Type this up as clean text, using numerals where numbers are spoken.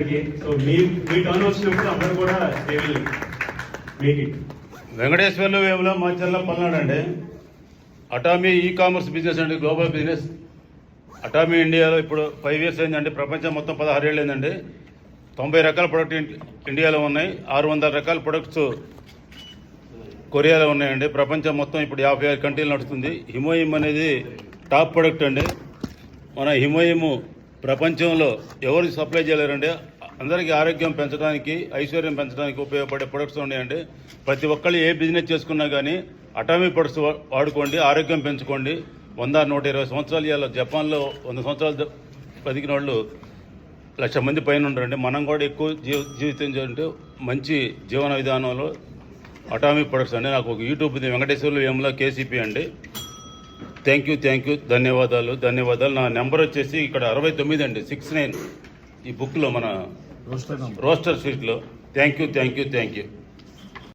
So మీ turn వచ్చినప్పుడు అందరూ కూడా they will make it. Venkateswarlu Vemula Macherla Palnadu అండి. అటామీ ఈ కామర్స్ బిజినెస్ అండి, గ్లోబల్ బిజినెస్. అటామీ ఇండియాలో ఇప్పుడు 5 years అయిందండి. ప్రపంచం మొత్తం 16 ఏళ్ళు అయిందండి. 90 రకాల ప్రొడక్ట్ ఇండియాలో ఉన్నాయి. 600 రకాల ప్రొడక్ట్స్ కొరియాలో ఉన్నాయండి. ప్రపంచం మొత్తం ఇప్పుడు 56 కంట్రీలు నడుస్తుంది. హిమోయిమ్ అనేది టాప్ ప్రొడక్ట్ అండి. మన హిమోయిమ్ ప్రపంచంలో ఎవరు సప్లై చేయలేరండి. అందరికీ ఆరోగ్యం పెంచడానికి, ఐశ్వర్యం పెంచడానికి ఉపయోగపడే ప్రొడక్ట్స్ ఉన్నాయండి. ప్రతి ఒక్కళ్ళు ఏ బిజినెస్ చేసుకున్నా కానీ అటామీ ప్రొడక్ట్స్ వాడుకోండి, ఆరోగ్యం పెంచుకోండి. 100-120 సంవత్సరాలు ఇవాళ జపాన్లో 100 సంవత్సరాలు బతికిన వాళ్ళు 1,00,000 మంది పైన ఉంటారండి. మనం కూడా ఎక్కువ జీవితం చేయాలంటే మంచి జీవన విధానంలో అటామీ ప్రొడక్ట్స్ అండి. నాకు ఒక యూట్యూబ్ ఉంది, వెంకటేశ్వర్లు వేముల కేసీపీ అండి. థ్యాంక్ యూ, ధన్యవాదాలు. నా నెంబర్ వచ్చేసి ఇక్కడ 69 అండి, 69 ఈ బుక్లో మన రోస్టర్ స్వీట్లో. Thank you.